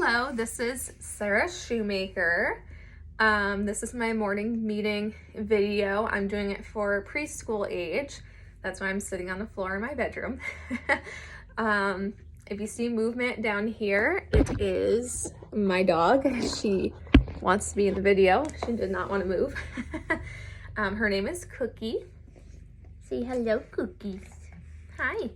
Hello, this is Sarah Shoemaker. This is my morning meeting video. I'm doing it for preschool age. That's why I'm sitting on the floor in my bedroom. If you see movement down here, it is my dog. She wants to be in the video. She did not want to move. Her name is Cookie. Say hello, Cookies. Hi.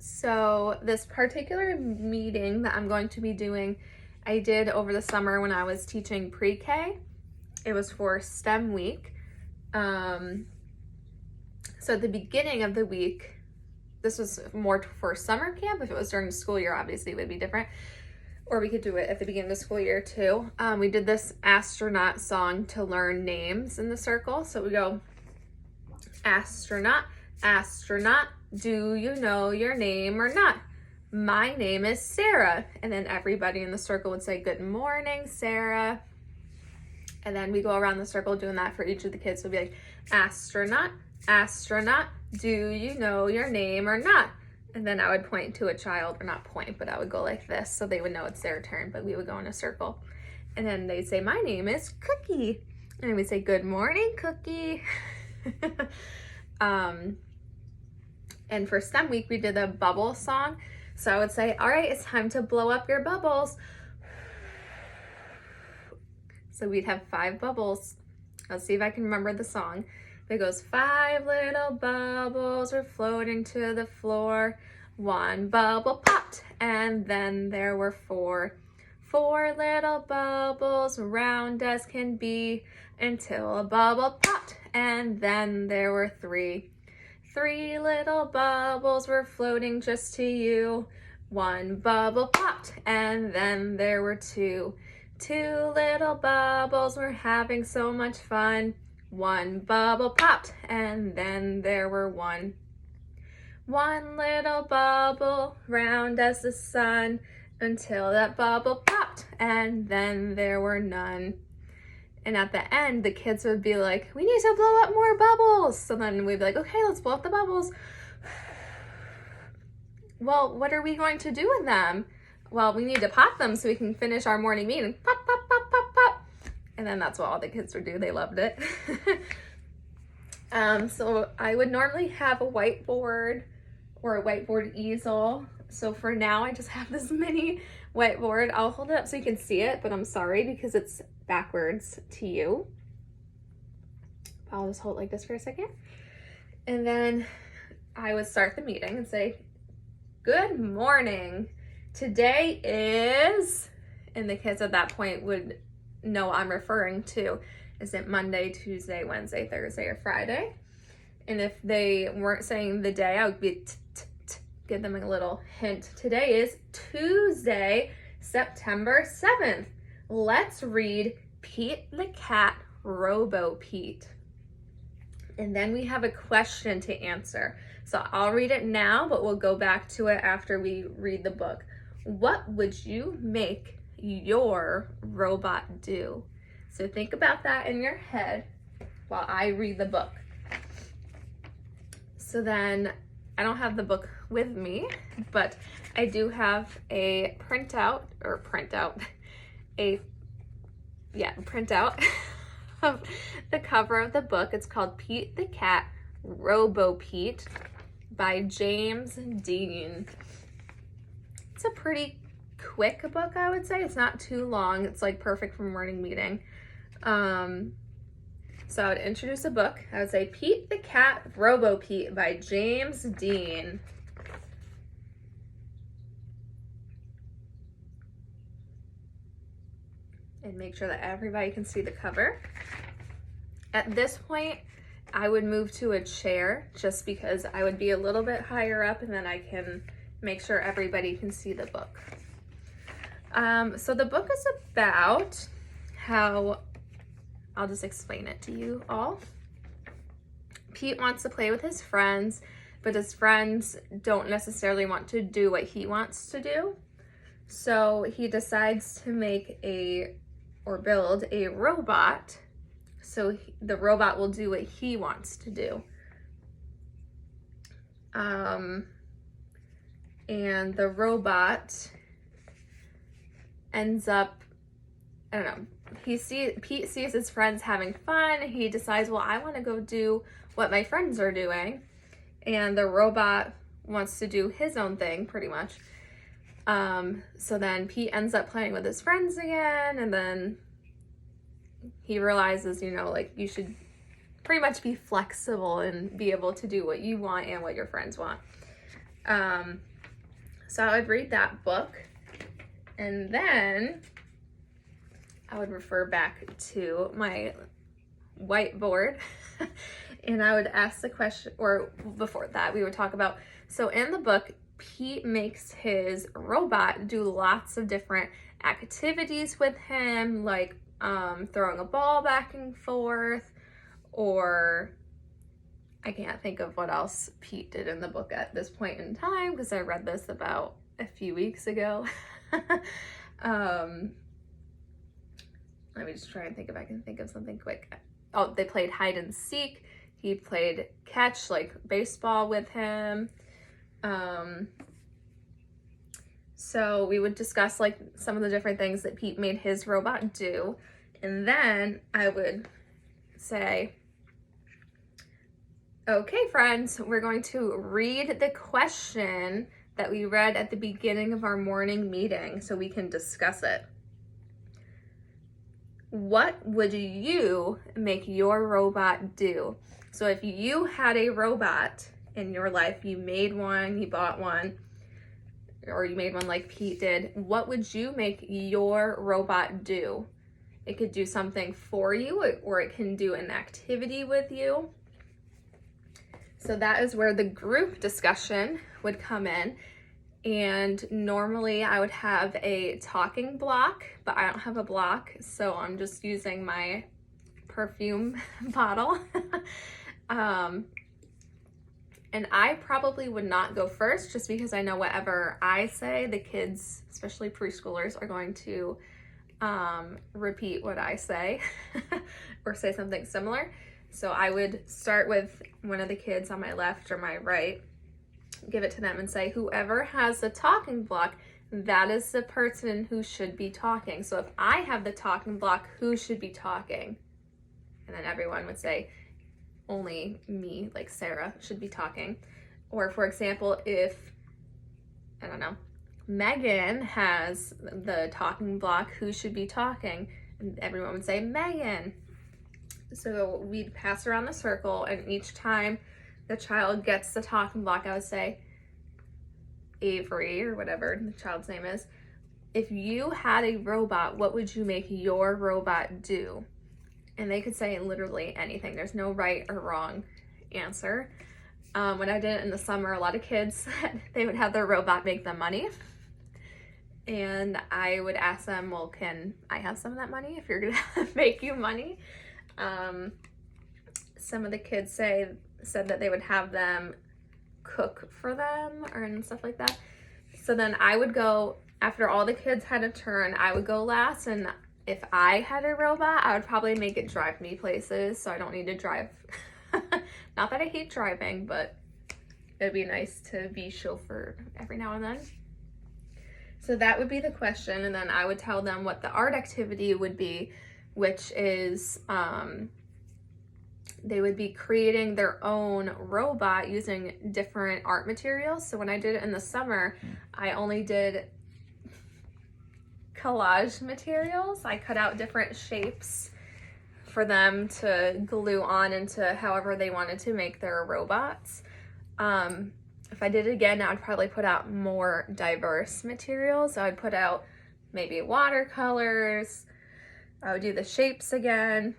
So this particular meeting that I'm going to be doing, I did over the summer when I was teaching pre-K. It was for STEM week. So at the beginning of the week, this was more for summer camp. If it was during the school year, obviously it would be different. Or we could do it at the beginning of the school year too. We did this astronaut song to learn names in the circle. So we go, astronaut, astronaut, do you know your name or not? My name is Sarah. And then everybody in the circle would say, good morning, Sarah. And then we go around the circle doing that for each of the kids. So we'd be like, astronaut, astronaut, do you know your name or not? And then I would point to a child, or not point, but I would go like this so they would know it's their turn, but we would go in a circle. And then they'd say, my name is Cookie. And we'd say, good morning, Cookie. And for STEM week, we did a bubble song. So I would say, all right, it's time to blow up your bubbles. So we'd have 5 bubbles. Let's see if I can remember the song. It goes, 5 little bubbles were floating to the floor. 1 bubble popped, and then there were 4. 4 little bubbles, round as can be, until a bubble popped, and then there were 3. 3 little bubbles were floating just to you. 1 bubble popped, and then there were 2. 2 little bubbles were having so much fun. 1 bubble popped, and then there were 1. 1 little bubble, round as the sun, until that bubble popped, and then there were none. And at the end, the kids would be like, we need to blow up more bubbles. So then we'd be like, okay, let's blow up the bubbles. Well, what are we going to do with them? Well, we need to pop them so we can finish our morning meeting. Pop, pop, pop, pop, pop. And then that's what all the kids would do. They loved it. So I would normally have a whiteboard or a whiteboard easel. So for now, I just have this mini whiteboard. I'll hold it up so you can see it, but I'm sorry because it's backwards to you. I'll just hold it like this for a second. And then I would start the meeting and say, good morning. Today is, and the kids at that point would know what I'm referring to. Is it Monday, Tuesday, Wednesday, Thursday, or Friday? And if they weren't saying the day, I would be give them a little hint. Today is Tuesday, September 7th. Let's read Pete the Cat, Robo Pete. And then we have a question to answer. So I'll read it now, but we'll go back to it after we read the book. What would you make your robot do? So think about that in your head while I read the book. So then I don't have the book with me, but I do have a printout of the cover of the book. It's called Pete the Cat, Robo Pete by James Dean. It's a pretty quick book, I would say. It's not too long. It's like perfect for morning meeting. So I would introduce a book. I would say Pete the Cat, Robo Pete by James Dean. And make sure that everybody can see the cover. At this point, I would move to a chair just because I would be a little bit higher up and then I can make sure everybody can see the book. So the book is about how, I'll just explain it to you all. Pete wants to play with his friends, but his friends don't necessarily want to do what he wants to do. So he decides to build a robot so the robot will do what he wants to do. and the robot ends up, I don't know, Pete sees his friends having fun. He decides, well, I want to go do what my friends are doing. And the robot wants to do his own thing, pretty much. So then Pete ends up playing with his friends again, and then he realizes, you know, like, you should pretty much be flexible and be able to do what you want and what your friends want. So I would read that book, and then I would refer back to my whiteboard and I would ask the question, or before that, we would talk about, so in the book, Pete makes his robot do lots of different activities with him, like throwing a ball back and forth, or I can't think of what else Pete did in the book at this point in time because I read this about a few weeks ago. Let me just try and think if I can think of something quick. Oh, they played hide and seek. He played catch, like baseball, with him. So we would discuss like some of the different things that Pete made his robot do. And then I would say, okay, friends, we're going to read the question that we read at the beginning of our morning meeting so we can discuss it. What would you make your robot do? So if you had a robot in your life, you made one, you bought one, or you made one like Pete did, what would you make your robot do? It could do something for you, or it can do an activity with you. So that is where the group discussion would come in. And normally I would have a talking block, but I don't have a block, so I'm just using my perfume bottle. And I probably would not go first just because I know whatever I say, the kids, especially preschoolers, are going to repeat what I say or say something similar. So I would start with one of the kids on my left or my right, give it to them and say, whoever has the talking block, that is the person who should be talking. So if I have the talking block, who should be talking? And then everyone would say, only me, like Sarah, should be talking. Or for example, if, I don't know, Megan has the talking block, who should be talking? And everyone would say, Megan. So we'd pass around the circle, and each time the child gets the talking block, I would say, Avery, or whatever the child's name is, if you had a robot, what would you make your robot do? And they could say literally anything. There's no right or wrong answer. When I did it in the summer, a lot of kids said they would have their robot make them money. And I would ask them, well, can I have some of that money if you're gonna make you money? Some of the kids said that they would have them cook for them and stuff like that. So then I would go, after all the kids had a turn, I would go last, and if I had a robot, I would probably make it drive me places so I don't need to drive. Not that I hate driving, but it'd be nice to be chauffeured every now and then. So that would be the question, and then I would tell them what the art activity would be, which is they would be creating their own robot using different art materials. So when I did it in the summer, I only did collage materials. I cut out different shapes for them to glue on into however they wanted to make their robots. If I did it again, I would probably put out more diverse materials. So I'd put out maybe watercolors. I would do the shapes again.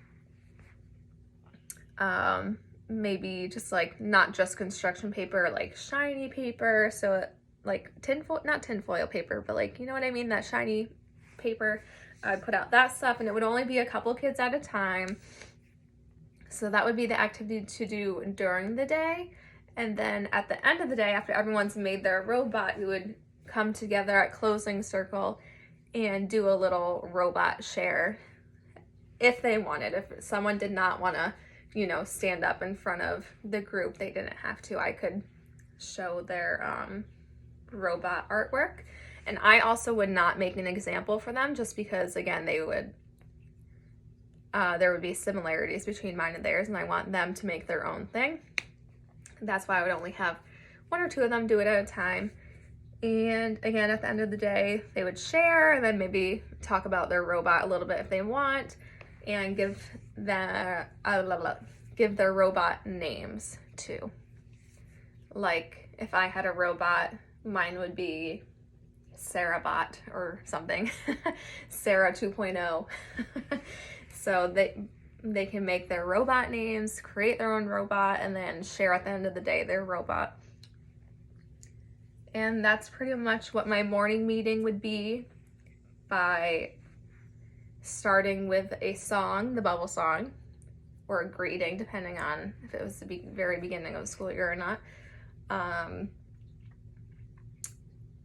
Maybe just like not just construction paper, like shiny paper. So like not tinfoil paper, but like, you know what I mean? That shiny paper. I'd put out that stuff, and it would only be a couple kids at a time. So that would be the activity to do during the day. And then at the end of the day, after everyone's made their robot, we would come together at closing circle and do a little robot share if they wanted. If someone did not want to, you know, stand up in front of the group, they didn't have to. I could show their robot artwork. And I also would not make an example for them just because, again, they would, there would be similarities between mine and theirs, and I want them to make their own thing. That's why I would only have 1 or 2 of them do it at a time. And again, at the end of the day, they would share and then maybe talk about their robot a little bit if they want, and give their robot names too. Like if I had a robot, mine would be Sarahbot or something. Sarah 2.0. So they can make their robot names, create their own robot, and then share at the end of the day their robot. And that's pretty much what my morning meeting would be, by starting with a song, the bubble song, or a greeting, depending on if it was the very beginning of the school year or not.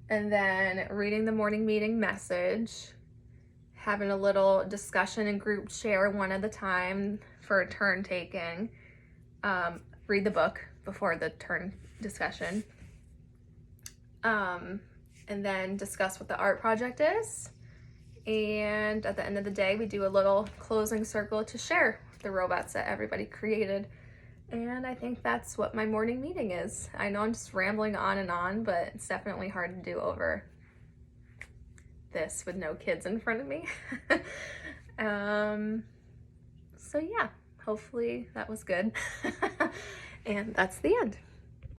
And then reading the morning meeting message, having a little discussion and group share one at a time for a turn taking, read the book before the turn discussion, and then discuss what the art project is. And at the end of the day, we do a little closing circle to share the robots that everybody created. And I think that's what my morning meeting is. I know I'm just rambling on, but it's definitely hard to do over this with no kids in front of me. So yeah, hopefully that was good. And that's the end.